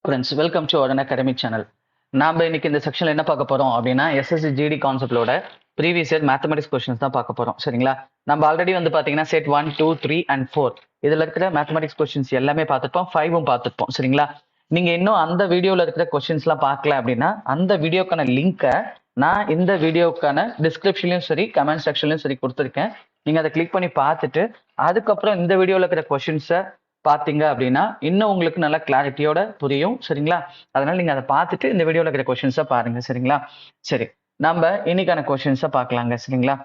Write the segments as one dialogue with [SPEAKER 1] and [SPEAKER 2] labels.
[SPEAKER 1] Friends, welcome to our academic channel. நாம் இன்னைக்கு இந்த செக்ஷனில் என்ன பார்க்க போகிறோம் அப்படின்னா எஸ்எஸ்சி ஜிடி கான்செப்டோட ப்ரீவியஸ் இயர் மேத்தமெட்டிக்ஸ் கொஸ்டின்ஸ் தான் பார்க்க போகிறோம். சரிங்களா? நம்ம ஆல்ரெடி வந்து பார்த்தீங்கன்னா செட் 1, 2, 3 and 4 இதில் இருக்கிற மேத்தமெட்டிக்ஸ் கொஸ்டின்ஸ் எல்லாமே பார்த்துருப்போம், 5ம் பார்த்துருப்போம். சரிங்களா? நீங்கள் இன்னும் அந்த வீடியோவில் இருக்கிற கொஸ்டின்ஸ்லாம் பார்க்கல அப்படின்னா அந்த வீடியோக்கான லிங்கை நான் இந்த வீடியோக்கான டிஸ்கிரிப்ஷன்லையும் சரி கமெண்ட் செக்ஷன்லையும் சரி கொடுத்துருக்கேன். நீங்கள் அதை கிளிக் பண்ணி பார்த்துட்டு அதுக்கப்புறம் இந்த வீடியோவில் இருக்கிற கொஸ்டின்ஸை பார்த்தீங்க அப்படின்னா இன்னும் உங்களுக்கு நல்ல கிளாரிட்டியோட புரியும். சரிங்களா? அதனால நீங்க அதை பார்த்துட்டு இந்த வீடியோல இருக்கிற கொஸ்டின்ஸை பாருங்க. சரிங்களா? சரி, நம்ம இன்னைக்கான கொஸ்டின்ஸை பார்க்கலாங்க. சரிங்களா?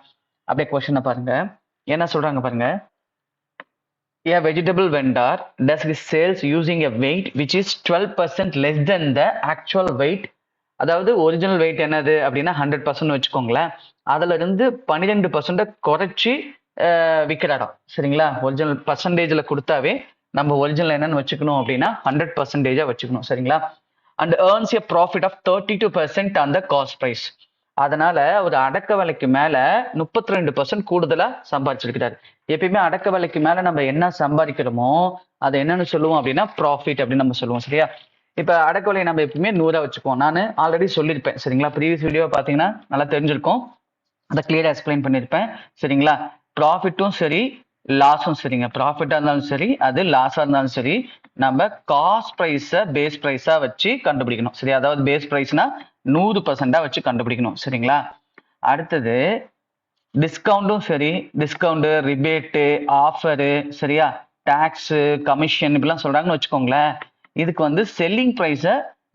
[SPEAKER 1] அப்படியே கொஸ்டினை பாருங்க, என்ன சொல்றாங்க பாருங்க. A vegetable vendor does his sales using a weight which is 12% less than the actual weight. அதாவது ஒரிஜினல் வெயிட் என்னது அப்படின்னா 100% வச்சுக்கோங்களேன். அதுல இருந்து 12% குறைச்சி விற்கிறாராம். சரிங்களா? ஒரிஜினல் பர்சன்டேஜ்ல கொடுத்தாவே நம்ம ஒரிஜினல் என்னன்னு வச்சுக்கணும் அப்படின்னா 100% வச்சுக்கணும். சரிங்களா? And earns a profit of 32% அந்த காஸ்ட் ப்ரைஸ். அதனால ஒரு அடக்க விலைக்கு மேல 32% கூடுதலா சம்பாதிச்சிருக்கிறாரு. எப்பயுமே அடக்க விலைக்கு மேல நம்ம என்ன சம்பாதிக்கிறோமோ அதை என்னன்னு சொல்லுவோம் அப்படின்னா ப்ராஃபிட் அப்படின்னு நம்ம சொல்லுவோம். சரியா? இப்ப அடக்க விலை நம்ம எப்பயுமே 100 வச்சுக்குவோம். நான் ஆல்ரெடி சொல்லியிருப்பேன். சரிங்களா? ப்ரீவியஸ் வீடியோ பாத்தீங்கன்னா நல்லா தெரிஞ்சிருக்கும், அதை கிளியரா எக்ஸ்பிளைன் பண்ணியிருப்பேன். சரிங்களா? ப்ராஃபிட்டும் சரி லாஸும் சரிங்க. ப்ராஃபிட்டா இருந்தாலும் சரி அது லாஸா இருந்தாலும் சரி நம்ம காஸ்ட் ப்ரைஸை பேஸ் ப்ரைஸா வச்சு கண்டுபிடிக்கணும். சரி, அதாவது பேஸ் ப்ரைஸ்னா 100% வச்சு கண்டுபிடிக்கணும். சரிங்களா? அடுத்தது டிஸ்கவுண்டும் சரி, டிஸ்கவுண்ட், ரிபேட்டு, ஆஃபரு, சரியா, டாக்ஸ், கமிஷன் இப்படிலாம் சொல்றாங்கன்னு வச்சுக்கோங்களேன். இதுக்கு வந்து செல்லிங் ப்ரைஸை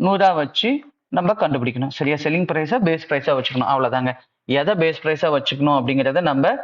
[SPEAKER 1] 100 வச்சு நம்ம கண்டுபிடிக்கணும். சரியா? செல்லிங் ப்ரைஸை பேஸ் ப்ரைஸா வச்சுக்கணும். அவ்வளவுதாங்க. எதை பேஸ் ப்ரைஸா வச்சுக்கணும் அப்படிங்கிறத நம்ம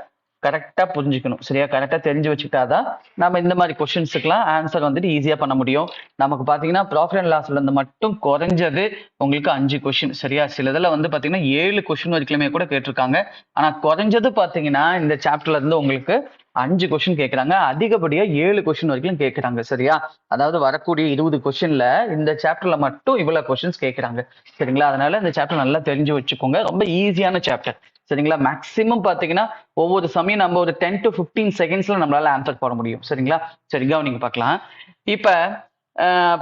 [SPEAKER 1] கரெக்டா புரிஞ்சுக்கணும். சரியா? கரெக்டா தெரிஞ்சு வச்சுக்கிட்டாதான் நம்ம இந்த மாதிரி கொஸ்டின்ஸுக்குலாம் ஆன்சர் வந்துட்டு ஈஸியா பண்ண முடியும். நமக்கு பாத்தீங்கன்னா ப்ராஃபிட் அண்ட் லாஸ்ல இருந்து மட்டும் குறைஞ்சது உங்களுக்கு 5 கொஸ்டின். சரியா? சில இதுல வந்து பாத்தீங்கன்னா 7 கொஸ்டின் வரைக்குமே கூட கேட்டிருக்காங்க. ஆனா குறைஞ்சது பாத்தீங்கன்னா இந்த சாப்டர்ல இருந்து உங்களுக்கு 5 கொஸ்டின் கேட்கறாங்க. அதிகப்படியா 7 கொஸ்டின் வரைக்கும் கேட்கறாங்க. சரியா? அதாவது வரக்கூடிய 20 கொஸ்டின்ல இந்த சாப்டர்ல மட்டும் இவ்வளவு கொஸ்டின்ஸ் கேட்கறாங்க. சரிங்களா? அதனால இந்த சாப்டர் நல்லா தெரிஞ்சு வச்சுக்கோங்க. ரொம்ப ஈஸியான சாப்டர். சரிங்களா? மேக்சிமம் பாத்தீங்கன்னா ஒவ்வொரு சமயம் நம்ம ஒரு 10 to 15 செகண்ட்ஸ்ல நம்மளால ஆன்சர் போட முடியும். சரிங்களா? சரி, கவனிங்க பார்க்கலாம். இப்ப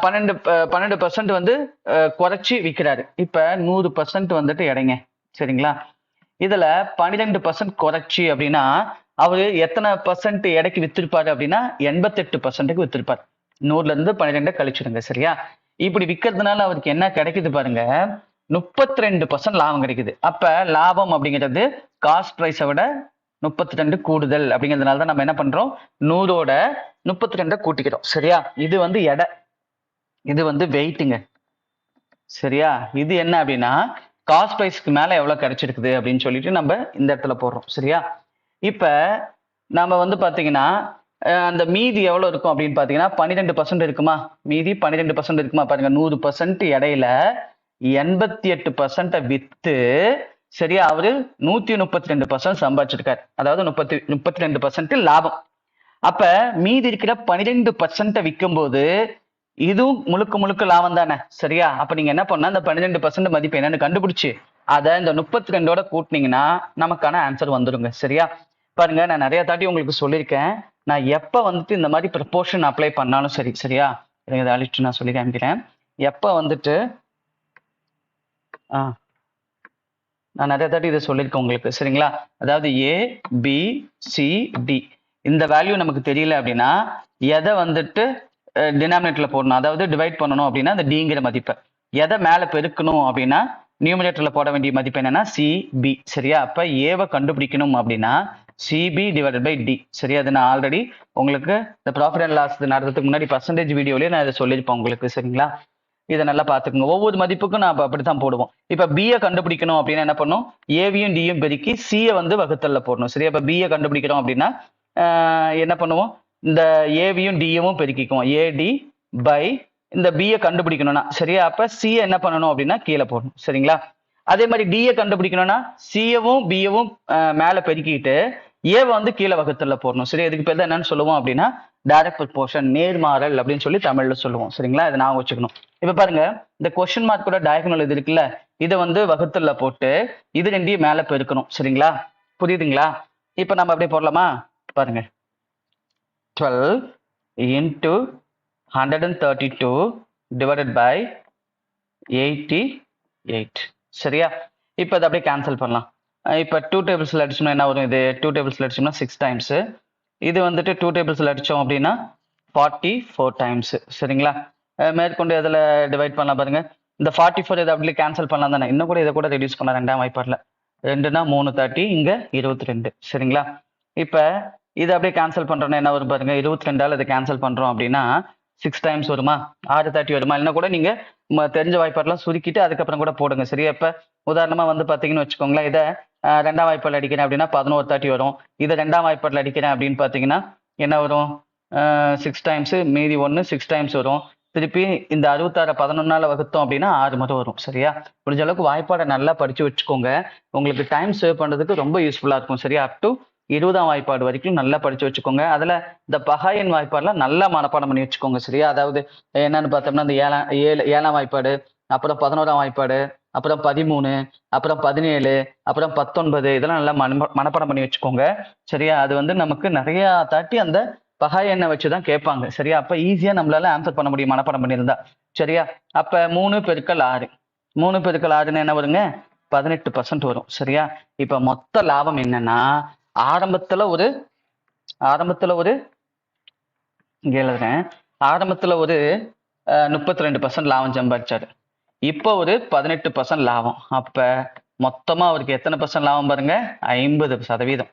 [SPEAKER 1] 12% வந்து குறைச்சி விற்கிறாரு. இப்ப 100% வந்துட்டு எடைங்க. சரிங்களா? இதுல 12% குறைச்சி அப்படின்னா அவரு எத்தனை பர்சன்ட் எடைக்கு வித்திருப்பாரு அப்படின்னா 88%க்கு வித்திருப்பாரு. 100ல இருந்து 12 கழிச்சிடுங்க. சரியா? இப்படி விற்கிறதுனால அவருக்கு என்ன கிடைக்குது பாருங்க, 32% லாபம் கிடைக்குது. அப்ப லாபம் அப்படிங்கிறது காஸ்ட் பிரைஸை விட 32 கூடுதல் அப்படிங்கிறதுனால தான் நம்ம என்ன பண்றோம், 100ஓட 32 கூட்டிக்கிறோம். சரியா? இது வந்து எடை, இது வந்து வெயிட்டுங்க. சரியா? இது என்ன அப்படின்னா காஸ்ட் பிரைஸ்க்கு மேல எவ்வளவு கிடைச்சிருக்குது அப்படின்னு சொல்லிட்டு நம்ம இந்த இடத்துல போடுறோம். சரியா? இப்ப நம்ம வந்து பாத்தீங்கன்னா அந்த மீதி எவ்வளவு இருக்கும் அப்படின்னு பாத்தீங்கன்னா 12% இருக்குமா, மீதி 12% இருக்குமா பாருங்க. 100% இடையில 88% வித்து, சரியா, அவரு 132% சம்பாதிச்சிருக்காரு. அதாவது 32% லாபம். அப்ப மீதி இருக்கிற 12% விற்கும் போது இதுவும் முழுக்க முழுக்க லாபம் தானே. சரியா? அப்ப நீங்க என்ன பண்ணா இந்த 12% மதிப்பு என்னன்னு கண்டுபிடிச்சு அதை இந்த 32ஓட கூட்டினீங்கன்னா நமக்கான ஆன்சர் வந்துருங்க. சரியா? பாருங்க, நான் நிறைய தாட்டி உங்களுக்கு சொல்லியிருக்கேன், நான் எப்ப வந்துட்டு இந்த மாதிரி ப்ரொபோர்ஷன் அப்ளை பண்ணாலும் சரி. சரியா? இதை அழிச்சு நான் சொல்லி காமிக்கிறேன். எப்ப வந்துட்டு நான் நிறைய தாட்டி இதை சொல்லியிருக்கேன் உங்களுக்கு. சரிங்களா? அதாவது ஏ பி சி டி இந்த வேல்யூ நமக்கு தெரியல அப்படின்னா எதை வந்துட்டு டினாமினேட்டர்ல போடணும், அதாவது டிவைட் பண்ணணும் அப்படின்னா அந்த டிங்கிற மதிப்பை, எதை மேல பெருக்கணும் அப்படின்னா நியூமினேட்டர்ல போட வேண்டிய மதிப்பு என்னன்னா சிபி. சரியா? அப்ப ஏவை கண்டுபிடிக்கணும் அப்படின்னா சிபி டிவைடட் பை டி. சரியா? அது நான் ஆல்ரெடி உங்களுக்கு இந்த ப்ராஃபிட் அண்ட் லாஸ் நடத்துறதுக்கு முன்னாடி பர்சன்டேஜ் வீடியோலயே நான் இதை சொல்லியிருப்பேன் உங்களுக்கு. சரிங்களா? இதை நல்லா பாத்துக்கோங்க. ஒவ்வொரு மதிப்புக்கும் நான் அப்படித்தான் போடுவோம். இப்ப பியை கண்டுபிடிக்கணும் அப்படின்னா என்ன பண்ணும், ஏவியும் டியும் பெருக்கி சியை வந்து வகுத்தல்ல போடணும். சரியா? இப்ப பியை கண்டுபிடிக்கிறோம் அப்படின்னா என்ன பண்ணுவோம், இந்த ஏவியும் டியும் பெருக்கிக்குவோம், ஏடி பை இந்த பியை கண்டுபிடிக்கணும்னா. சரியா? அப்ப சியை என்ன பண்ணணும் அப்படின்னா கீழே போடணும். சரிங்களா? அதே மாதிரி டியை கண்டுபிடிக்கணும்னா சியவும் பியவும் மேல பெருக்கிட்டு ஏவை வந்து கீழே வகுத்தல்ல போடணும். சரி, இதுக்கு பேர் தான் என்னன்னு சொல்லுவோம் அப்படின்னா டைரக்ட் ப்ரொபோர்ஷன், நேர்மாறல் அப்படின்னு சொல்லி தமிழ்ல சொல்லுவோம். சரிங்களா? இதை நான் வச்சுக்கணும். இப்ப பாருங்க, இந்த கொஸ்டின் மார்க்கோட டயகனல் இது இருக்குல்ல, இதை வந்து வகுத்தல்ல போட்டு இது ரெண்டையும் மேல பெருக்கணும். சரிங்களா? புரியுதுங்களா? இப்ப நம்ம அப்படியே போடலாமா? பாருங்க, 12 into 132 டிவைடட் பை 88. சரியா? இப்போ இதை அப்படியே கேன்சல் பண்ணலாம். இப்போ 2 டேபிள்ஸில் அடிச்சோம்னா என்ன வரும்? இது 2 டேபிள்ஸில் அடிச்சோம்னா 6 டைம்ஸு. இது வந்துட்டு 2 டேபிள்ஸில் அடித்தோம் அப்படின்னா 44 டைம்ஸு. சரிங்களா? மேற்கொண்டு இதில் டிவைட் பண்ணலாம் பாருங்க. இந்த 44 இதை அப்படியே கேன்சல் பண்ணலாம் தானே. இன்னும் கூட இதை கூட ரெடியூஸ் பண்ணலாம் ரெண்டாம் வாய்ப்பாடில். 2னா 3 30, இங்கே 22. சரிங்களா? இப்போ இதை அப்படியே கேன்சல் பண்ணுறோன்னா என்ன வரும் பாருங்க. 22ஆல் இதை கேன்சல் பண்ணுறோம் அப்படின்னா 6 டைம்ஸ் வருமா? 6 30 வருமா? இல்லைன்னா கூட நீங்கள் தெரிஞ்ச வாய்ப்பாடெல்லாம் சுருக்கிட்டு அதுக்கப்புறம் கூட போடுங்க. சரியா? இப்போ உதாரணமாக வந்து பார்த்தீங்கன்னு வச்சுக்கோங்களேன். இதை ரெண்டாம் வாய்ப்பாடில் அடிக்கிறேன் அப்படின்னா 11 30 வரும். இதை ரெண்டாம் வாய்ப்பாடில் அடிக்கிறேன் அப்படின்னு பார்த்தீங்கன்னா என்ன வரும்? 6 டைம்ஸு மீதி 1 6 டைம்ஸ் வரும். திருப்பி இந்த 66 11ஆல் வகுத்தோம் அப்படின்னா 6 முறை வரும். சரியா? முடிஞ்ச அளவுக்கு வாய்ப்பாடை நல்லா படித்து வச்சுக்கோங்க. உங்களுக்கு டைம் சேவ் பண்ணுறதுக்கு ரொம்ப யூஸ்ஃபுல்லாக இருக்கும். சரியா? அப் டு 20ஆம் வாய்ப்பாடு வரைக்கும் நல்லா படித்து வச்சுக்கோங்க. அதில் இந்த பகாயன் வாய்ப்பாடெலாம் நல்லா மனப்பாடம் பண்ணி வச்சுக்கோங்க. சரியா? அதாவது என்னன்னு பார்த்தோம்னா இந்த ஏழாம் வாய்ப்பாடு, அப்புறம் 11ஆம் வாய்ப்பாடு, அப்புறம் 13, அப்புறம் 17, அப்புறம் 19, இதெல்லாம் நல்லா மனப்பாடம் பண்ணி வச்சுக்கோங்க. சரியா? அது வந்து நமக்கு நிறையா தாட்டி அந்த பகாயனை வச்சு தான் கேட்பாங்க. சரியா? அப்போ ஈஸியாக நம்மளால ஆன்சர் பண்ண முடியும் மனப்பாடம் பண்ணியிருந்தா. சரியா? அப்போ 3 பெருக்கல் 6, 3 பெருக்கல் 6ன்னு என்ன வருங்க? 18% வரும். சரியா? இப்போ மொத்த லாபம் என்னன்னா ஆரம்பத்துல ஒரு இங்க எழுதுறேன். ஆரம்பத்துல ஒரு 32% லாபம் சம்பாதிச்சாரு. இப்போ ஒரு 18% லாபம். அப்ப மொத்தமா அவருக்கு எத்தனை % லாபம் பாருங்க? 50%.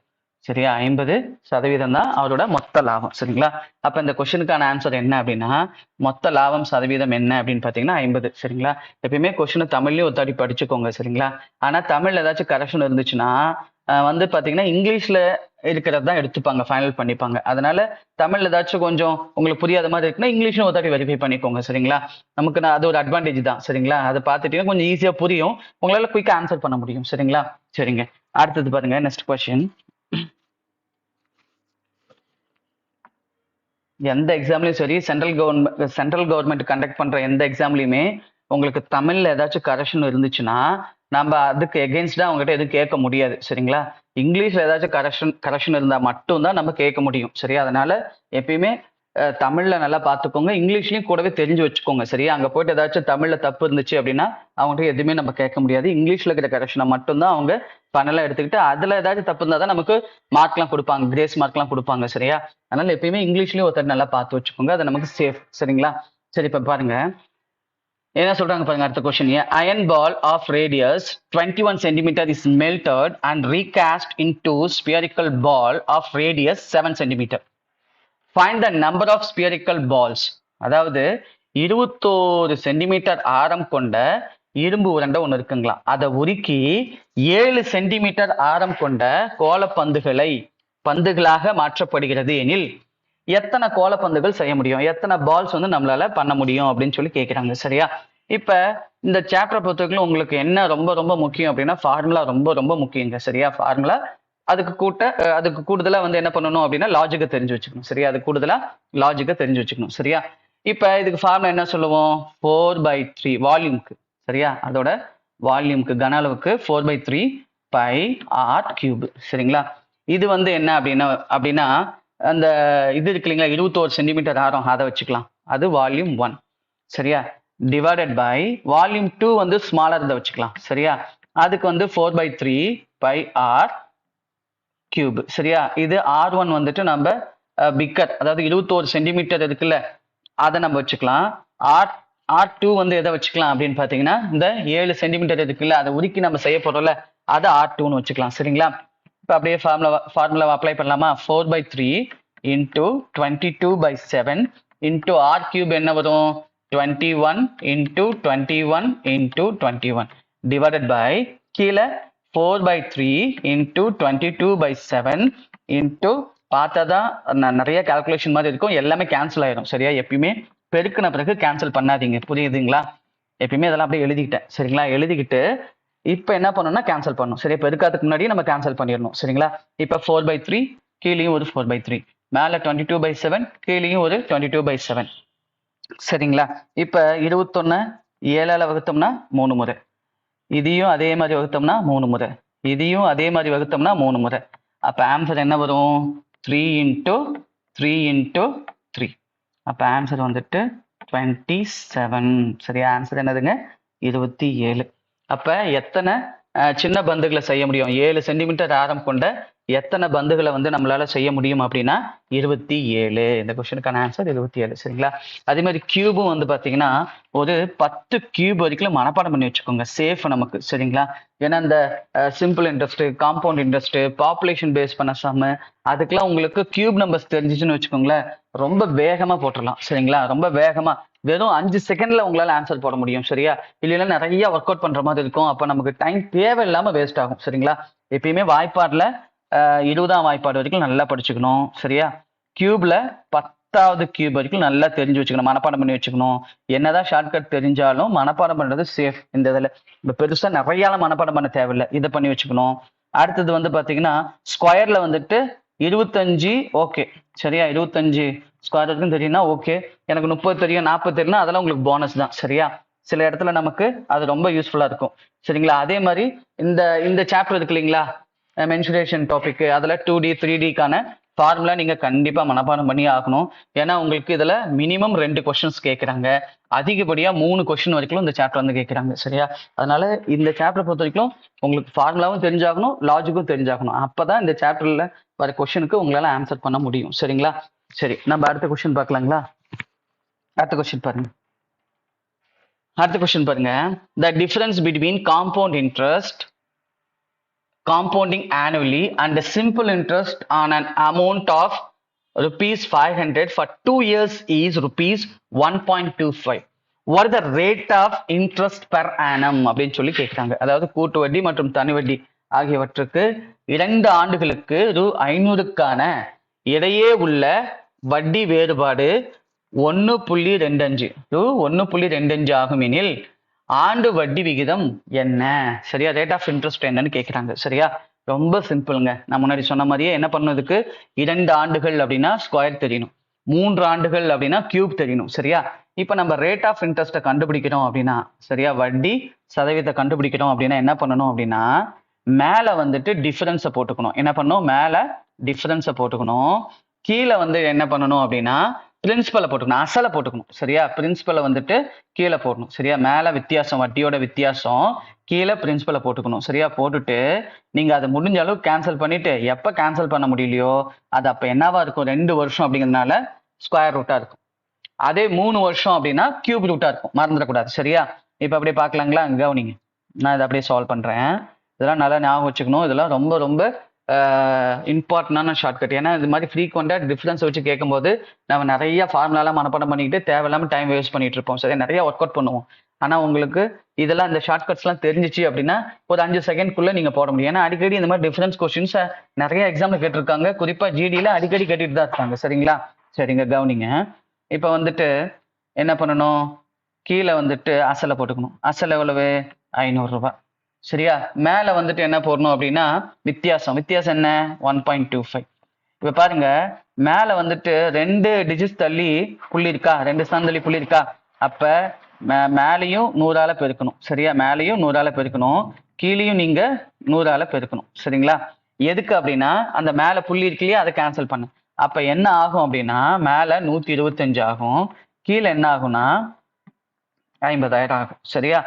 [SPEAKER 1] சரியா? 50% தான் அவரோட மொத்த லாபம். சரிங்களா? அப்ப இந்த கொஸ்டினுக்கான ஆன்சர் என்ன அப்படின்னா மொத்த லாபம் சதவீதம் என்ன அப்படின்னு பாத்தீங்கன்னா 50. சரிங்களா? எப்பயுமே கொஸ்டின் தமிழ்லயும் ஒரு தாட்டி படிச்சுக்கோங்க. சரிங்களா? ஆனா தமிழ்ல ஏதாச்சும் கரெக்ஷன் இருந்துச்சுன்னா வந்து பாத்தீங்கன்னா இங்கிலீஷ்ல இருக்கிறது தான் எடுத்துப்பாங்க, ஃபைனல் பண்ணிப்பாங்க. அதனால தமிழ்ல ஏதாச்சும் கொஞ்சம் உங்களுக்கு புரியாத மாதிரி இருக்குன்னா இங்கிலீஷ்ல ஒரு தாட்டி வெரிஃபை பண்ணிக்கோங்க. சரிங்களா? நமக்கு அது ஒரு அட்வான்டேஜ் தான். சரிங்களா? அதை பார்த்துட்டீங்கன்னா கொஞ்சம் ஈஸியா புரியும், உங்களால குயிக்கா ஆன்சர் பண்ண முடியும். சரிங்களா? சரிங்க, அடுத்தது பாருங்க. Next question. எந்த எக்ஸாம்லயும் சரி, சென்ட்ரல் கவர்மெண்ட் கண்டக்ட் பண்ற எந்த எக்ஸாம்லயுமே உங்களுக்கு தமிழ்ல ஏதாச்சும் கரெக்ஷன் இருந்துச்சுன்னா நம்ம அதுக்கு எகென்ஸ்டா அவங்ககிட்ட எதுவும் கேட்க முடியாது. சரிங்களா? இங்கிலீஷ்ல ஏதாச்சும் கரெக்ஷன் இருந்தா மட்டும்தான் நம்ம கேட்க முடியும். சரியா? அதனால எப்பயுமே தமிழ்ல நல்லா பார்த்துக்கோங்க, இங்கிலீஷ்லயும் கூடவே தெரிஞ்சு வச்சுக்கோங்க. சரியா? அங்க போயிட்டு ஏதாச்சும் தமிழ்ல தப்பு இருந்துச்சு அப்படின்னா அவங்ககிட்ட எதுவுமே நம்ம கேட்க முடியாது. இங்கிலீஷ்ல இருக்கிற கரெக்ஷனை மட்டும்தான் அவங்க பண்ணலாம் எடுத்துக்கிட்டு அதுல ஏதாச்சும் தப்பு இருந்தா தான் நமக்கு மார்க்லாம் கொடுப்பாங்க, கிரேஸ் மார்க்லாம் கொடுப்பாங்க. சரியா? அதனால எப்பயுமே இங்கிலீஷ்லயும் ஒருத்தர் நல்லா பார்த்து வச்சுக்கோங்க, அது நமக்கு சேஃப். சரிங்களா? சரி, இப்ப பாருங்க என்ன சொல்றாங்க பாருங்க. அடுத்த question. Iron ball of radius 21 centimetre is melted and recast into spherical ball of radius 7 centimetre. Find the number of spherical balls. அதாவது 21 சென்டிமீட்டர் ஆரம் கொண்ட இரும்பு உருண்டை ஒன்று இருக்குங்களா, அதை உருக்கி 7 சென்டிமீட்டர் ஆரம் கொண்ட பந்துகளாக மாற்றப்படுகிறது எனில் எத்தனை கோலப்பந்துகள் செய்ய முடியும், எத்தனை பால்ஸ் வந்து நம்மளால பண்ண முடியும் அப்படின்னு சொல்லி கேட்குறாங்க. சரியா? இப்ப இந்த சாப்டர் பொறுத்தவரைக்கும் உங்களுக்கு என்ன ரொம்ப ரொம்ப முக்கியம் அப்படின்னா ஃபார்முலா ரொம்ப ரொம்ப முக்கியங்க. சரியா? ஃபார்முலா அதுக்கு கூடுதலா வந்து என்ன பண்ணணும் அப்படின்னா லாஜிக்கை தெரிஞ்சு வச்சுக்கணும். சரியா? அது கூடுதலா லாஜிக்கை தெரிஞ்சு வச்சுக்கணும். சரியா? இப்ப இதுக்கு ஃபார்முலா என்ன சொல்லுவோம்? 4/3 வால்யூம்க்கு. சரியா? அதோட வால்யூம்க்கு கன அளவுக்கு 4/3 பை ஆர் கியூப். சரிங்களா? இது வந்து என்ன அப்படின்னா அந்த இது இருக்கு இல்லைங்களா, 21 சென்டிமீட்டர் ஆரம், அதை வச்சுக்கலாம். அது வால்யூம் 1. சரியா? டிவைடட் பை வால்யூம் 2 வந்து ஸ்மாலர் இதை வச்சுக்கலாம். சரியா? அதுக்கு வந்து 4/3 பை ஆர் கியூப். சரியா? இது R1 வந்துட்டு நம்ம பிக்கர், அதாவது 21 சென்டிமீட்டர் இருக்குல்ல, அதை நம்ம வச்சுக்கலாம். R2 வந்து எதை வச்சுக்கலாம் அப்படின்னு பாத்தீங்கன்னா இந்த 7 சென்டிமீட்டர் இருக்குல்ல, அதை உருக்கி நம்ம செய்ய போறோம்ல, அதை R2ன்னு வச்சுக்கலாம். சரிங்களா? இப்போ அப்படியே ஃபார்முலா அப்ளை பண்ணலாமா? 4/3 இன்டூ 22/7 இன்டூ ஆர் கியூப் என்ன வரும்? 21 இன்டூ 21 இன்டூ 21 டிவைடட் பை கீழே 4/3 இன்டூ 22/7 இன்டூ பார்த்தாதான் நிறைய கால்குலேஷன் மாதிரி இருக்கும், எல்லாமே கேன்சல் ஆயிரும். சரியா? எப்பயுமே பெருக்கின பிறகு கேன்சல் பண்ணாதீங்க. புரியுதுங்களா? எப்பயுமே இதெல்லாம் அப்படியே எழுதிக்கிட்டேன். சரிங்களா? எழுதிக்கிட்டு இப்ப என்ன பண்ணணும்னா கேன்சல் பண்ணணும். சரியா? பெருக்காதுக்கு முன்னாடி நம்ம கேன்சல் பண்ணிடணும். சரிங்களா? இப்ப 4/3 கீழேயும் ஒரு 4/3, மேல 22/7 கீழேயும் ஒரு 22/7. சரிங்களா? இப்ப 21 7ஆல வகுத்தோம்னா 3 முறை, இதையும் அதே மாதிரி வகுத்தோம்னா 3 முறை, இதையும் அதே மாதிரி வகுத்தோம்னா 3 முறை. அப்ப ஆன்சர் என்ன வரும்? 3 × 3 × 3. அப்ப ஆன்சர் வந்துட்டு 27. சரியா, ஆன்சர் என்னதுங்க? 27. அப்ப எத்தனை சின்ன பந்துகளை செய்ய முடியும்? 7 சென்டிமீட்டர் ஆரம் கொண்ட எத்தனை பந்துகளை வந்து நம்மளால செய்ய முடியும் அப்படின்னா 27. இந்த கொஸ்டினுக்கான ஆன்சர் 27. சரிங்களா, அதே மாதிரி கியூபும் வந்து பாத்தீங்கன்னா ஒரு 10 கியூப் வரைக்கும் மனப்பாடம் பண்ணி வச்சுக்கோங்க, சேஃப் நமக்கு. சரிங்களா, ஏன்னா இந்த simple interest, compound interest, population base பண்ண சம்மு, அதுக்கெல்லாம் உங்களுக்கு கியூப் நம்பர்ஸ் தெரிஞ்சிச்சுன்னு வச்சுக்கோங்களேன், ரொம்ப வேகமா போட்டுடலாம். சரிங்களா, ரொம்ப வேகமா வெறும் 5 செகண்ட்ல உங்களால ஆன்சர் போட முடியும். சரியா, இல்லைன்னா நிறைய ஒர்க் அவுட் பண்ற மாதிரி இருக்கும். அப்ப நமக்கு டைம் தேவையில்லாம வேஸ்ட் ஆகும். சரிங்களா, எப்பயுமே வாய்ப்பாடுல 20ஆம் வாய்ப்பாடு வரைக்கும் நல்லா படிச்சுக்கணும். சரியா, கியூப்ல 10வது கியூப் வரைக்கும் நல்லா தெரிஞ்சு வச்சுக்கணும், மனப்பாடம் பண்ணி வச்சுக்கணும். என்னதான் ஷார்ட்கட் தெரிஞ்சாலும் மனப்பாடம் பண்றது சேஃப். இந்த இதுல இப்ப பெருசா நிறைய மனப்பாடம் பண்ண தேவையில்லை, இதை பண்ணி வச்சுக்கணும். அடுத்தது வந்து பாத்தீங்கன்னா ஸ்கொயர்ல வந்துட்டு 25. ஓகே, சரியா, 25 ஸ்கொயர் வரைக்கும் தெரியும்னா ஓகே. எனக்கு 30 தெரியும், 40 தெரியும்னா அதெல்லாம் உங்களுக்கு போனஸ் தான். சரியா, சில இடத்துல நமக்கு அது ரொம்ப யூஸ்ஃபுல்லா இருக்கும். சரிங்களா, அதே மாதிரி இந்த இந்த சாப்டர் இருக்கு இல்லைங்களா, மென்சுரேஷன் டாபிக், அதுல 2D 3Dக்கான ஃபார்முலா நீங்க கண்டிப்பா மனப்பாடம் பண்ணி ஆகணும். ஏன்னா உங்களுக்கு இதுல மினிமம் 2 கொஸ்டின்ஸ் கேட்கறாங்க, அதிகப்படியா 3 கொஸ்டின் வரைக்கும் இந்த சாப்டர் வந்து கேட்கறாங்க. சரியா, அதனால இந்த சாப்டர் பொறுத்த வரைக்கும் உங்களுக்கு ஃபார்முலாவும் தெரிஞ்சாகணும், லாஜிக்கும் தெரிஞ்சாகணும். அப்பதான் இந்த சாப்டர்ல வர கொஸ்டினுக்கு உங்களால ஆன்சர் பண்ண முடியும். சரிங்களா, சரி, நம்ம அடுத்த கொஸ்டின் பார்க்கலாங்களா? அடுத்த கொஸ்டின் பாருங்க. அடுத்த கொஸ்டின் பாருங்க. The difference between compound interest compounding annually and the simple interest on an amount of rupees 500 for 2 years is rupees 1.25. What is the rate of interest per annum அப்படின்னு சொல்லி கேட்கிறாங்க. அதாவது கூட்டு வட்டி மற்றும் தனி வட்டி ஆகியவற்றுக்கு 2 ஆண்டுகளுக்கு ரூ. 500க்கான இடையே உள்ள வட்டி வேறுபாடு 1.25 to 1.25 ஆகும் எனில் ஆண்டு வட்டி விகிதம் என்ன? சரியா, ரேட் ஆஃப் இன்ட்ரெஸ்ட் என்னன்னு கேட்கிறாங்க. சரியா, ரொம்ப சிம்பிளுங்க. நான் முன்னாடி சொன்ன மாதிரியே என்ன பண்ணதுக்கு 2 ஆண்டுகள் அப்படின்னா ஸ்கொயர் தெரியணும், 3 ஆண்டுகள் அப்படின்னா கியூப் தெரியணும். சரியா, இப்ப நம்ம ரேட் ஆஃப் இன்ட்ரெஸ்ட்டை கண்டுபிடிக்கிறோம் அப்படின்னா, சரியா, வட்டி சதவீதத்தை கண்டுபிடிக்கிறோம் அப்படின்னா என்ன பண்ணணும் அப்படின்னா, மேல வந்துட்டு டிஃபரன்ஸை போட்டுக்கணும். என்ன பண்ணணும்? மேல டிஃபரன்ஸை போட்டுக்கணும். கீழே வந்து என்ன பண்ணணும் அப்படின்னா பிரின்சிபலை போட்டுக்கணும், அசலை போட்டுக்கணும். சரியா, பிரின்சிபலை வந்துட்டு கீழே போடணும். சரியா, மேல வித்தியாசம், வட்டியோட வித்தியாசம், கீழே பிரின்சிபலை போட்டுக்கணும். சரியா, போட்டுட்டு நீங்க அதை முடிஞ்ச அளவு கேன்சல் பண்ணிட்டு, எப்ப கேன்சல் பண்ண முடியலையோ அது அப்ப என்னவா இருக்கும்? 2 வருஷம் அப்படிங்கிறதுனால ஸ்கொயர் ரூட்டா இருக்கும். அதே 3 வருஷம் அப்படின்னா கியூப் ரூட்டா இருக்கும், மறந்துடக்கூடாது. சரியா, இப்ப அப்படியே பார்க்கலாங்களா? கவனிங்க, நான் இதை அப்படியே சால்வ் பண்றேன். இதெல்லாம் நல்லா ஞாபகம் வச்சுக்கணும். இதெல்லாம் ரொம்ப ரொம்ப இம்பார்ட்டன்டான ஷார்ட்கட். ஏன்னா இது மாதிரி ஃப்ரீக்வெண்டா டிஃபரன்ஸ் வச்சு கேட்கும்போது நம்ம நிறைய ஃபார்முலாலாம் மனப்பாடம் பண்ணிக்கிட்டு தேவையில்லாம டைம் வேஸ்ட் பண்ணிட்டு இருப்போம். சரியா, நிறைய ஒர்க் அவுட் பண்ணுவோம். ஆனா உங்களுக்கு இதெல்லாம் இந்த ஷார்ட்கட்ஸ்லாம் தெரிஞ்சிச்சு அப்படின்னா ஒரு 5 செகண்ட்குள்ள நீங்க போட முடியும். ஏன்னா அடிக்கடி இந்த மாதிரி டிஃபரன்ஸ் கொஸ்டின்ஸ் நிறைய எக்ஸாம்ல கேட்டிருக்காங்க, குறிப்பா ஜிடில அடிக்கடி கேட்டுட்டு தான் இருக்காங்க. சரிங்களா, சரிங்க, கவனிங்க. இப்ப வந்துட்டு என்ன பண்ணணும்? கீழே வந்துட்டு அசலை போட்டுக்கணும். அசல் எவ்வளவு? 500 ரூபாய். சரியா, மேல வந்துட்டு என்ன போடணும் அப்படின்னா வித்தியாசம். வித்தியாசம் என்ன? 1.25. இப்ப பாருங்க, மேல வந்துட்டு 2 டிஜிட்ஸ் தள்ளி புள்ளி இருக்கா, 2 ஸ்தானம் தள்ளி புள்ளி இருக்கா, அப்ப மேலையும் 100ஆல பெருக்கணும். சரியா, மேலையும் 100ஆல பெருக்கணும், கீழையும் நீங்க 100ஆல பெருக்கணும். சரிங்களா, எதுக்கு அப்படின்னா அந்த மேல புள்ளி இருக்கு இல்லையா, அதை கேன்சல் பண்ணு. அப்ப என்ன ஆகும் அப்படின்னா மேல 125 ஆகும், கீழே என்ன ஆகும்னா 50,000 ஆகும். சரியா,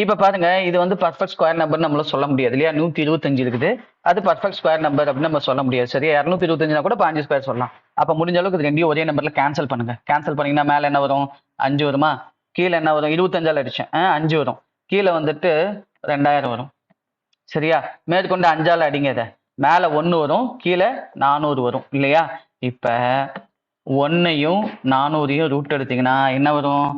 [SPEAKER 1] இப்ப பாருங்க, இது வந்து பர்ஃபெக்ட் ஸ்கொயர் நம்பர் நம்மளால சொல்ல முடியாது இல்லையா, 125 இருக்குது, அது பர்ஃபெக்ட் ஸ்கொயர் நம்பர் அப்படின்னு நம்ம சொல்ல முடியாது. சரியா, 225 கூட 5 ஸ்கொயர் சொல்லலாம். அப்ப முடிஞ்ச அளவுக்கு இது ரெண்டையும் ஒரே நம்பர்ல கேன்சல் பண்ணுங்க. கேன்சல் பண்ணீங்கன்னா மேல என்ன வரும்? 5 வருமா, கீழே என்ன வரும்? 25ஆல அடிச்சேன், 5 வரும், கீழே வந்துட்டு 2000 வரும். சரியா, மேற்கொண்டு 5ஆல அடிங்க, இதை மேல 1 வரும், கீழே 400 வரும் இல்லையா. இப்ப 1ஐயும் 400ஐயும் ரூட் எடுத்தீங்கன்னா என்ன வரும்?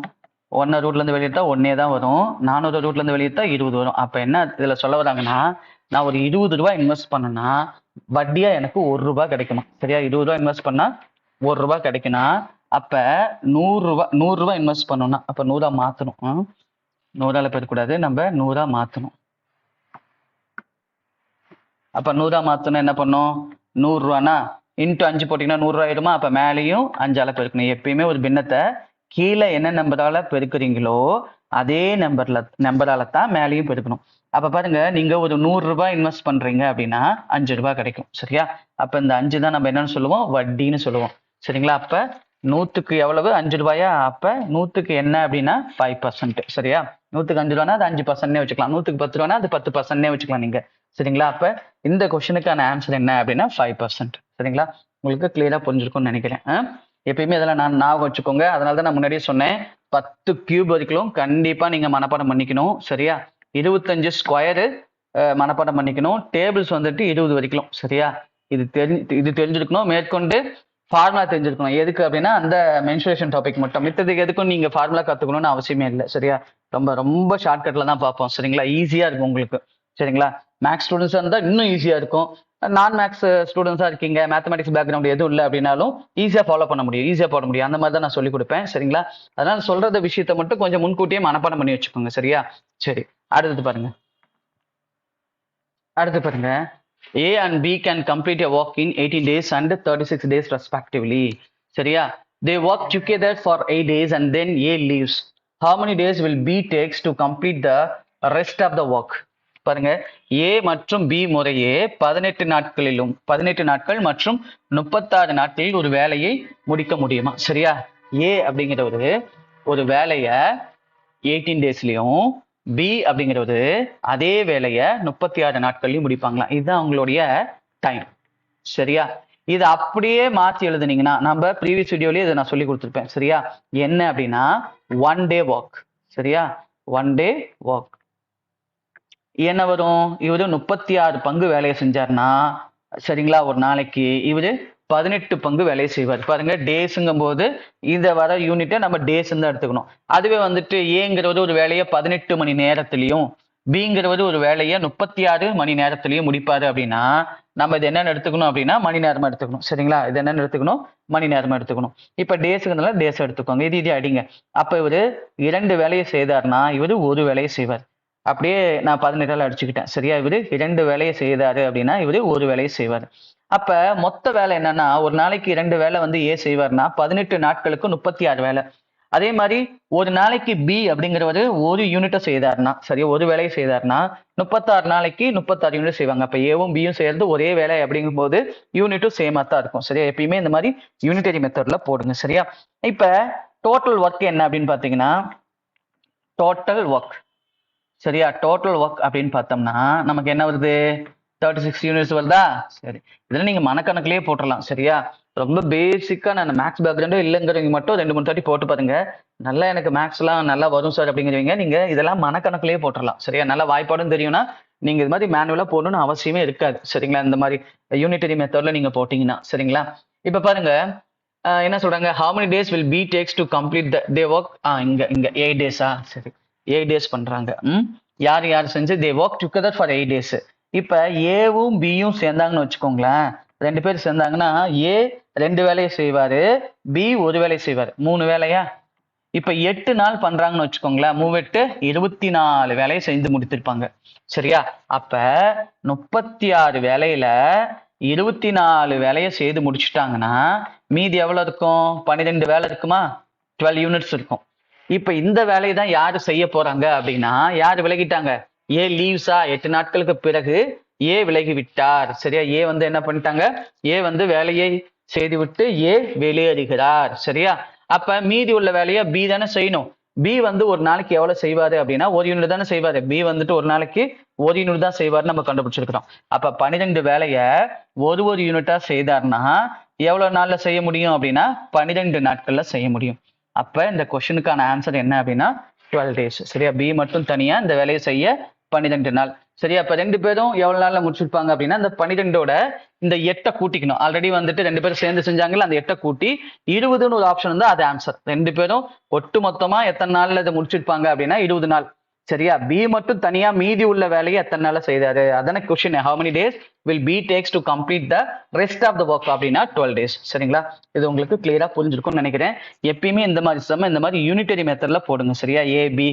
[SPEAKER 1] 1 ரூட்ல இருந்து வெளியிட்டா 1 தான் வரும், 400 ரூட்ல இருந்து வெளியிட்டா 20 வரும். அப்ப என்ன இதுல சொல்ல வராங்கன்னா, நான் ஒரு 20 ரூபாய் இன்வெஸ்ட் பண்ணனா வட்டியா எனக்கு 1 ரூபாய் கிடைக்கணும். சரியா, 20 ரூபாய் இன்வெஸ்ட் பண்ணா 1 ரூபாய் கிடைக்கணும். அப்ப 100 ரூபாய் இன்வெஸ்ட் பண்ணணும்னா அப்ப 100ஆ மாத்தணும். 100ஆல பெருக்கூடாது, நம்ம 100ஆ மாத்தணும். அப்ப 100ஆ மாத்தணும் என்ன பண்ணும்? 100 ரூபானா இன்ட்டு 5 போட்டீங்கன்னா 100 ரூபாய் ஆயிடுமா. அப்ப மேலேயும் 5ஆல பெருக்கணும். எப்பயுமே ஒரு பின்னத்தை கீழே என்ன நம்பரால பெருக்குறீங்களோ அதே நம்பரால தான் மேலேயும் பெருக்கணும். அப்ப பாருங்க, நீங்க ஒரு 100 ரூபாய் இன்வெஸ்ட் பண்றீங்க அப்படின்னா 5 ரூபாய் கிடைக்கும். சரியா, அப்ப இந்த 5 தான் நம்ம என்னன்னு சொல்லுவோம்? வட்டின்னு சொல்லுவோம். சரிங்களா, அப்ப நூற்றுக்கு எவ்வளவு 5 ரூபாயா? அப்போ நூற்றுக்கு என்ன அப்படின்னா 5%. சரியா? நூற்றுக்கு 5 ரூபானா அது 5%நே வச்சுக்கலாம். நூற்றுக்கு 10 ரூபானா அது 10%நே வச்சுக்கலாம் நீங்கள். சரிங்களா? அப்போ இந்த கொஸ்டினுக்கான ஆன்சர் என்ன அப்படின்னா 5%. சரிங்களா? உங்களுக்கு கிளியராக புரிஞ்சிருக்கும்னு நினைக்கிறேன். எப்பயுமே இதெல்லாம் நான் ஞாபகம் வச்சுக்கோங்க. அதனால தான் நான் முன்னாடியே சொன்னேன் 10 கியூப் வரைக்கும் கண்டிப்பாக நீங்கள் மனப்பாடம் பண்ணிக்கணும். சரியா? 25 ஸ்கொயரு மனப்பாடம் பண்ணிக்கணும். டேபிள்ஸ் வந்துட்டு 20 வரைக்கும். சரியா? இது தெரிஞ்சிருக்கணும். மேற்கொண்டு ஃபார்முலா தெரிஞ்சிருக்கணும். எதுக்கு அப்படின்னா அந்த மென்சுரேஷன் டாபிக் மட்டும். மித்ததுக்கு எதுக்கும் நீங்க ஃபார்முலா கத்துக்கணும்னு அவசியமே இல்லை. சரியா? ரொம்ப ரொம்ப ஷார்ட்கட்ல தான் பார்ப்போம். சரிங்களா? ஈஸியா இருக்கும் உங்களுக்கு. சரிங்களா? மேக்ஸ் ஸ்டூடெண்ட்ஸாக இருந்தால் இன்னும் ஈஸியா இருக்கும். நான் மேக்ஸ் ஸ்டூடெண்ட்ஸாக இருக்கீங்க, மேத்தமெட்டிக்ஸ் பேக்ரவுண்ட் எதுவும் இல்லை அப்படின்னாலும் ஈஸியாக ஃபாலோ பண்ண முடியும், ஈஸியாக போட முடியும். அந்த மாதிரி தான் நான் சொல்லிக் கொடுப்பேன். சரிங்களா? அதனால சொல்றத விஷயத்த மட்டும் கொஞ்சம் முன்கூட்டியே மனப்பாடம் பண்ணி வச்சுக்கோங்க. சரியா? சரி, அடுத்து பாருங்க. A and B can complete a work in 18 days and 36 days respectively. சரியா? They work together for 8 days and then A leaves. How many days will B takes to complete the rest of the work? பாருங்க, A மற்றும் B முறையே 18 நாட்கள் மற்றும் 36 நாட்களில் ஒரு வேலையை முடிக்க முடியுமா? சரியா? A அப்படிங்கிற ஒரு வேலையை 18 டேஸ்லயும், பி அப்படிங்கிறது அதே வேலையை 36 நாட்கள்லயும் முடிப்பாங்களாம். இதுதான் அவங்களுடைய டைம். சரியா? இது அப்படியே மாற்றி எழுதுனீங்கன்னா, நம்ம ப்ரீவியஸ் வீடியோலயே இதை நான் சொல்லி கொடுத்துருப்பேன். சரியா? என்ன அப்படின்னா 1 day work. சரியா? 1 day work என்ன வரும்? இவரு 36 பங்கு வேலையை செஞ்சாருன்னா, சரிங்களா, ஒரு நாளைக்கு இவரு 18 பங்கு வேலையை செய்வார். பாருங்க, டேஸுங்கும் போது இந்த வர யூனிட்டை நம்ம டேஸ் தான் எடுத்துக்கணும். அதுவே வந்துட்டு ஏங்கிறது ஒரு வேலையை 18 மணி நேரத்திலையும், பிங்கிறது ஒரு வேலையை 36 மணி நேரத்திலையும் முடிப்பாரு அப்படின்னா நம்ம இது என்னென்னு எடுத்துக்கணும் அப்படின்னா மணி நேரமா எடுத்துக்கணும். சரிங்களா? இது என்னென்னு எடுத்துக்கணும்? மணி நேரமா எடுத்துக்கணும். இப்ப டேஸுங்கிறதுனால டேஸ் எடுத்துக்கோங்க. இது அடிங்க. அப்ப இவரு 2 வேலையை செய்தார்னா இவரு ஒரு வேலையை செய்வார். அப்படியே நான் 18 அடிச்சுக்கிட்டேன். சரியா? இவரு 2 வேலையை செய்தாரு அப்படின்னா இவரு ஒரு வேலையை செய்வார். அப்ப மொத்த வேலை என்னன்னா, ஒரு நாளைக்கு 2 வேலை வந்து ஏ செய்வார்னா 18 நாட்களுக்கு 36 வேலை. அதே மாதிரி ஒரு நாளைக்கு பி அப்படிங்கிறவரு ஒரு யூனிட்டை செய்தார்னா, சரியா, ஒரு வேலையை செய்தார்னா 36 நாளைக்கு 36 யூனிட் செய்வாங்க. அப்ப ஏவும் பியும் சேர்ந்து ஒரே வேலை அப்படிங்கும் போது யூனிட்டும் சேமா தான் இருக்கும். சரியா? எப்பயுமே இந்த மாதிரி யூனிட்டரி மெத்தட்ல போடுங்க. சரியா? இப்ப டோட்டல் ஒர்க் என்ன அப்படின்னு பாத்தீங்கன்னா, டோட்டல் ஒர்க், சரியா, டோட்டல் ஒர்க் அப்படின்னு பார்த்தோம்னா நமக்கு என்ன வருது? 36 யூனிட்ஸ் வருதா? சரி, இதெல்லாம் நீங்க மனக்கணக்கிலேயே போட்டுடலாம். சரியா? ரொம்ப பேசிக்கா நான் மேக்ஸ் பேக்ரவுண்டும் இல்லைங்கிறவங்க மட்டும் 2-3 தாட்டி போட்டு பாருங்க. நல்லா எனக்கு மேக்ஸ் எல்லாம் நல்லா வரும் சார் அப்படிங்கிறவங்க நீங்க இதெல்லாம் மனக்கணக்கிலேயே போட்டுடலாம். சரியா? நல்லா வாய்ப்பாடும் தெரியும்னா நீங்க இது மாதிரி மேனுவலா போடணும்னு அவசியமே இருக்காது. சரிங்களா? இந்த மாதிரி யூனிட்டரி மெத்தட்ல நீங்க போட்டீங்கன்னா. சரிங்களா? இப்ப பாருங்க, என்ன சொல்றாங்க? how many days will B takes to complete the day work? இங்க 8 days-ஆ? சரி, 8 days பண்றாங்க. யார் செஞ்சு they work together for 8 days. இப்ப ஏவும் பியும் சேர்ந்தாங்கன்னு வச்சுக்கோங்களேன். 2 பேர் சேர்ந்தாங்கன்னா ஏ 2 வேலையை செய்வாரு, பி ஒரு வேலையை செய்வாரு. 3 வேலையா? இப்ப 8 நாள் பண்றாங்கன்னு வச்சுக்கோங்களேன். 3 8 24 வேலையை செஞ்சு முடித்திருப்பாங்க. சரியா? அப்ப 36 வேலையில 24 வேலையை செய்து முடிச்சுட்டாங்கன்னா மீதி எவ்வளவு இருக்கும்? 12 வேலை இருக்குமா? 12 யூனிட்ஸ் இருக்கும். இப்ப இந்த வேலையை தான் யாரு செய்ய போறாங்க அப்படின்னா, யாரு விலகிட்டாங்க? ஏ லீவ்ஸா? 8 நாட்களுக்கு பிறகு ஏ விலகி விட்டார். சரியா? ஏ வந்து என்ன பண்ணிட்டாங்க? ஏ வந்து வேலையை செய்துவிட்டு ஏ வெளியேறுகிறார். சரியா? அப்ப மீதி உள்ள வேலையை பி தானே செய்யணும். பி வந்து ஒரு நாளைக்கு எவ்வளவு செய்வாரு அப்படின்னா ஒரு யூனிட் தானே செய்வாரு. பி வந்துட்டு ஒரு நாளைக்கு ஒரு யூனிட் தான் செய்வாரு நம்ம கண்டுபிடிச்சிருக்கிறோம். அப்ப 12 வேலையை ஒரு யூனிட்டா செய்தார்னா எவ்வளவு நாள்ல செய்ய முடியும் அப்படின்னா 12 நாட்கள்ல செய்ய முடியும். அப்ப இந்த கொஸ்டினுக்கான ஆன்சர் என்ன அப்படின்னா 12 days. சரியா? பி மட்டும் தனியா இந்த வேலையை செய்ய 12 நாள். சரியா? அப்ப 2 பேரும் எவ்வளவு நாள்ல முடிச்சிருப்பாங்க அப்படின்னா இந்த 12ஓட இந்த 8 கூட்டிக்கணும். ஆல்ரெடி வந்துட்டு 2 பேரும் சேர்ந்து செஞ்சாங்கல்ல, அந்த 8 கூட்டி 20ன்னு ஒரு ஆப்ஷன் இருந்தா அது ஆன்சர். 2 பேரும் ஒட்டு மொத்தமா எத்தனை நாள்ல இதை முடிச்சிருப்பாங்க அப்படின்னா 20 நாள். சரியா? பி மட்டும் தனியா மீதி உள்ள வேலையை எத்தனை நாள்ல செய்தாரு? அதான question. how many days will B takes to complete the rest of the work அப்படின்னா 12 days. சரிங்களா? இது உங்களுக்கு கிளியரா புரிஞ்சிருக்கும்னு நினைக்கிறேன். எப்பயுமே இந்த மாதிரி யூனிட்டரி மெத்தட்ல போடுங்க. சரியா? ஏ பி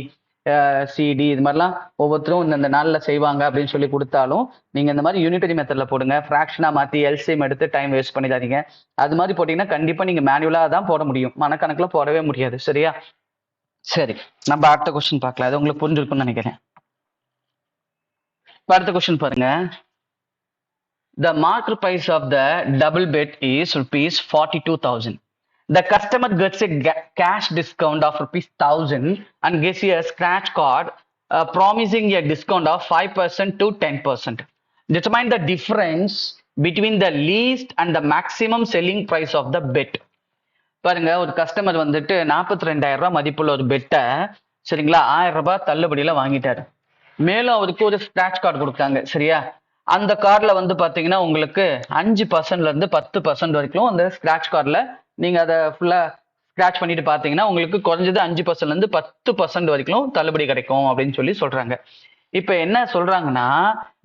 [SPEAKER 1] சிடி இது மாதிரிலாம் ஒவ்வொருத்தரும் இந்த நாளில் செய்வாங்க அப்படின்னு சொல்லி கொடுத்தாலும் நீங்க இந்த மாதிரி யூனிட்டரி மெத்தட்ல போடுங்க. ஃப்ராக்ஷனா மாத்தி எல்சிஎம் எடுத்து டைம் வேஸ்ட் பண்ணிடாதீங்க. அது மாதிரி போட்டீங்கன்னா கண்டிப்பா நீங்க மேனுவலா தான் போட முடியும், மனக்கணக்குல போடவே முடியாது. சரியா? சரி, நம்ம அடுத்த கொஸ்டின் பார்க்கலாம். அது உங்களுக்கு புரிஞ்சிருக்கும்னு நினைக்கிறேன். அடுத்த கொஸ்டின் பாருங்க. The market price of the double bed is rupees 42,000. The customer gets a cash discount of rupees 1,000 and gets a scratch card promising a discount of 5% to 10%. Determine the difference between the least and the maximum selling price of the bet. பாருங்க, ஒரு customer வந்துட்டு 42,000 ரூபாய் மதிப்புள்ள ஒரு பெட்டை சரிங்களா 1000 ரூபாய் தள்ளுபடியில வாங்கிட்டாரு. மேலும் அவருக்கு ஒரு ஸ்கிராட்ச் கார்டு கொடுத்தாங்க. சரியா, அந்த கார்டுல வந்து பாத்தீங்கன்னா உங்களுக்கு 5%ல இருந்து 10% வரைக்கும் அந்த ஸ்கிராட்ச் கார்டுல நீங்க அதை ஃபுல்லா ஸ்கிராட்ச் பண்ணிட்டு பாத்தீங்கன்னா உங்களுக்கு குறைஞ்சது 5%ல இருந்து 10% வரைக்கும் தள்ளுபடி கிடைக்கும் அப்படின்னு சொல்லி சொல்றாங்க. இப்ப என்ன சொல்றாங்கன்னா,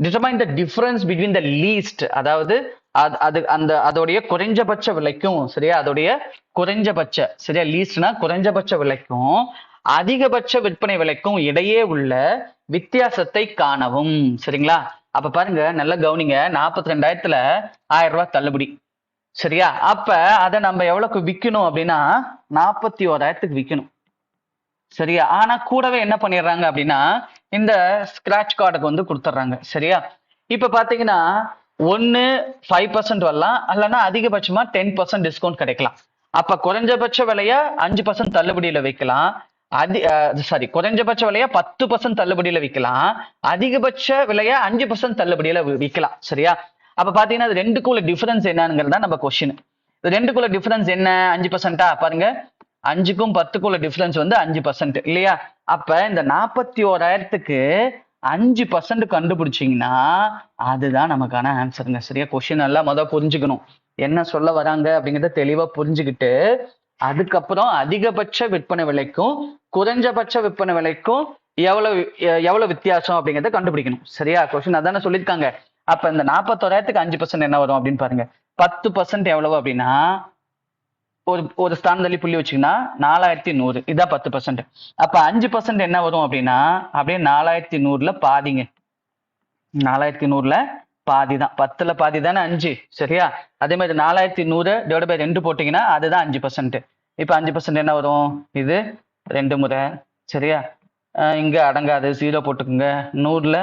[SPEAKER 1] determine the difference between the least, அதாவது அதோடைய குறைஞ்சபட்ச விலைக்கும் சரியா, அதோடைய குறைஞ்சபட்ச சரியா, லீஸ்ட்னா குறைஞ்சபட்ச விலைக்கும் அதிகபட்ச விற்பனை விலைக்கும் இடையே உள்ள வித்தியாசத்தை காணவும். சரிங்களா, அப்ப பாருங்க நல்லா கவனிங்க, 42,000த்துல 1000 ரூபாய் தள்ளுபடி. சரியா, அப்ப அதை நம்ம எவ்வளவுக்கு விற்கணும் அப்படின்னா 41,000க்கு விற்கணும். சரியா, ஆனா கூடவே என்ன பண்ணிடுறாங்க அப்படின்னா இந்த ஸ்கிராட்ச் கார்டுக்கு வந்து கொடுத்துட்றாங்க. சரியா, இப்ப பாத்தீங்கன்னா ஒன்னு 5% வரலாம், இல்லைன்னா அதிகபட்சமா 10% டிஸ்கவுண்ட் கிடைக்கலாம். அப்ப குறைஞ்சபட்ச விலைய 5% தள்ளுபடியில வைக்கலாம், குறைஞ்சபட்ச விலைய 10% தள்ளுபடியில விற்கலாம், அதிகபட்ச விலைய 5% தள்ளுபடியில விற்கலாம். சரியா, அப்ப பாத்தீங்கன்னா இது ரெண்டுக்குள்ள டிஃபரன்ஸ் என்னங்கிறதா நம்ம கொஸ்டின். இது ரெண்டுக்குள்ள டிஃபரன்ஸ் என்ன? 5%. பாருங்க, 5க்கும் 10க்கும் டிஃபரன்ஸ் வந்து 5% இல்லையா? அப்ப இந்த 41,000க்கு 5% கண்டுபிடிச்சீங்கன்னா அதுதான் நமக்கான ஆன்சருங்க. சரியா, கொஸ்டின் எல்லாம் முதல் புரிஞ்சுக்கணும், என்ன சொல்ல வராங்க அப்படிங்கிறத தெளிவா புரிஞ்சுக்கிட்டு அதுக்கப்புறம் அதிகபட்ச விற்பனை விலைக்கும் குறைஞ்சபட்ச விற்பனை விலைக்கும் எவ்வளவு வித்தியாசம் அப்படிங்கிறத கண்டுபிடிக்கணும். சரியா, கொஸ்டின் அதான சொல்லியிருக்காங்க. அப்ப இந்த 41,000க்கு 5% என்ன வரும் அப்படின்னு பாருங்க. 10% எவ்வளவு அப்படின்னா ஒரு ஸ்தானம் தள்ளி புள்ளி வச்சுங்கன்னா 4,100, இதான் 10%. அப்ப 5% என்ன வரும் அப்படின்னா அப்படியே 4,100ல பாதிங்க. 4,100ல பாதி தான், 10ல பாதி தானே 5. சரியா, அதே மாதிரி 4,100 டிவைட் பை 2 போட்டீங்கன்னா அதுதான் 5%. இப்ப 5% என்ன வரும்? இது 2 முறை. சரியா, இங்க அடங்காது, 0 போட்டுக்குங்க. 100ல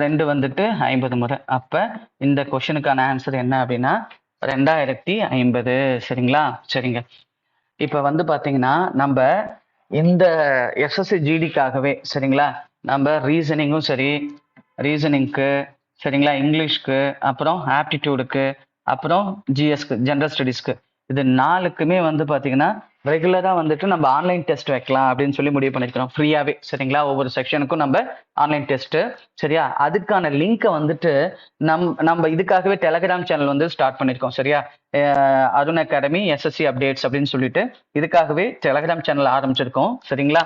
[SPEAKER 1] 2 வந்துட்டு 50 முறை. அப்ப இந்த கொஸ்டினுக்கான ஆன்சர் என்ன அப்படின்னா 2050. சரிங்களா, சரிங்க. இப்ப வந்து பாத்தீங்கன்னா நம்ம இந்த எஸ்எஸ்சி ஜிடிக்காகவே சரிங்களா, நம்ம ரீசனிங்கும் சரி, ரீசனிங்க்கு சரிங்களா, இங்கிலீஷ்க்கு, அப்புறம் ஆப்டிடியூடுக்கு, அப்புறம் ஜிஎஸ்க்கு, ஜென்ரல் ஸ்டடீஸ்க்கு, இது 4க்குமே வந்து பாத்தீங்கன்னா ரெகுலரா வந்துட்டு நம்ம ஆன்லைன் டெஸ்ட் வைக்கலாம் அப்படின்னு சொல்லி முடிவு பண்ணிருக்கிறோம், ஃப்ரீயாவே. சரிங்களா, ஒவ்வொரு செக்ஷனுக்கும் நம்ம ஆன்லைன் டெஸ்ட். சரியா, அதுக்கான லிங்கை வந்துட்டு நம்ம இதுக்காகவே டெலகிராம் சேனல் வந்து ஸ்டார்ட் பண்ணிருக்கோம். சரியா, அருண் அகாடமி எஸ்எஸ்சி அப்டேட்ஸ் அப்படின்னு சொல்லிட்டு இதுக்காகவே டெலகிராம் சேனல் ஆரம்பிச்சிருக்கோம். சரிங்களா,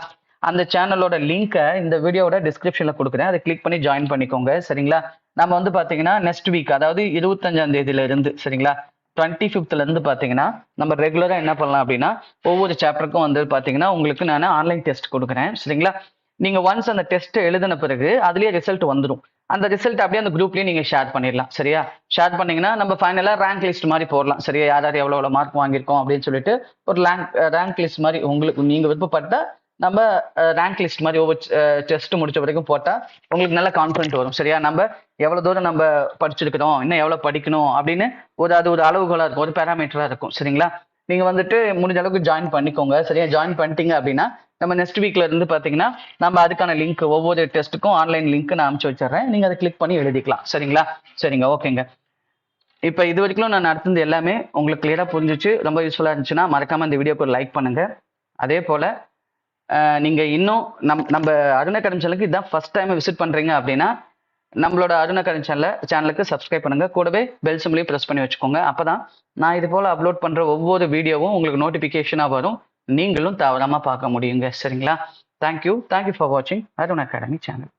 [SPEAKER 1] அந்த சேனலோட லிங்கை இந்த வீடியோட டிஸ்கிரிப்ஷன்ல கொடுக்குறேன், அதை கிளிக் பண்ணி ஜாயின் பண்ணிக்கோங்க. சரிங்களா, நம்ம வந்து பாத்தீங்கன்னா நெக்ஸ்ட் வீக், அதாவது 25ஆம் தேதியில இருந்து சரிங்களா 25th இருந்து பாத்தீங்கன்னா நம்ம ரெகுலரா என்ன பண்ணலாம் அப்படின்னா ஒவ்வொரு சாப்டருக்கும் வந்து பாத்தீங்கன்னா உங்களுக்கு நான் ஆன்லைன் டெஸ்ட் கொடுக்குறேன். சரிங்களா, நீங்க ஒன்ஸ் அந்த டெஸ்ட் எழுதின பிறகு அதுலயே ரிசல்ட் வந்துடும். அந்த ரிசல்ட் அப்படியே அந்த குரூப்லயே நீங்க ஷேர் பண்ணிடலாம். சரியா, ஷேர் பண்ணீங்கன்னா நம்ம ஃபைனலா ரேங்க் லிஸ்ட் மாதிரி போடலாம். சரியா, யார் எவ்வளவு மார்க் வாங்கியிருக்கோம் அப்படின்னு சொல்லிட்டு ஒரு ரேங்க் லிஸ்ட் மாதிரி உங்களுக்கு நீங்க விருப்பப்பட்ட நம்ம ரேங்க் லிஸ்ட் மாதிரி ஒவ்வொரு டெஸ்ட் முடிச்ச வரைக்கும் போட்டா உங்களுக்கு நல்ல கான்ஃபிடென்ட் வரும். சரியா, நம்ம எவ்வளவு தூரம் நம்ம படிச்சிருக்கிறோம், இன்னும் எவ்வளவு படிக்கணும் அப்படின்னு அது ஒரு அளவுகோலா இருக்கும், ஒரு பேராமீட்டரா இருக்கும். சரிங்களா, நீங்க வந்துட்டு முடிஞ்ச அளவுக்கு ஜாயின் பண்ணிக்கோங்க. சரியா, ஜாயின் பண்ணிட்டீங்க அப்படின்னா நம்ம நெக்ஸ்ட் வீக்ல இருந்து பாத்தீங்கன்னா நம்ம அதுக்கான லிங்க், ஒவ்வொரு டெஸ்ட்டுக்கும் ஆன்லைன் லிங்க் நான் அனுப்பிச்சு வச்சிடுறேன், நீங்க அதை கிளிக் பண்ணி எழுதிக்கலாம். சரிங்களா, சரிங்க, ஓகேங்க. இப்ப இது வரைக்கும் நான் நடத்துனது எல்லாமே உங்களுக்கு கிளியரா புரிஞ்சிச்சு, ரொம்ப யூஸ்ஃபுல்லா இருந்துச்சுன்னா மறக்காம இந்த வீடியோக்கு ஒரு லைக் பண்ணுங்க. அதே போல நீங்க இன்னும் நம்ம அருண் அகாடமி சேனலுக்கு இதான் ஃபர்ஸ்ட் டைம் விசிட் பண்றீங்க அப்படின்னா நம்மளோட அருண் அகாடமி சேனலுக்கு சப்ஸ்கிரைப் பண்ணுங்க, கூடவே பெல் சிம்பிளையும் ப்ரெஸ் பண்ணி வச்சுக்கோங்க. அப்பதான் நான் இது போல அப்லோட் பண்ற ஒவ்வொரு வீடியோவும் உங்களுக்கு நோட்டிபிகேஷனா வரும், நீங்களும் தவறாம பார்க்க முடியுங்க. சரிங்களா, தேங்க்யூ ஃபார் வாட்சிங் அருண் அகாடமி சேனல்.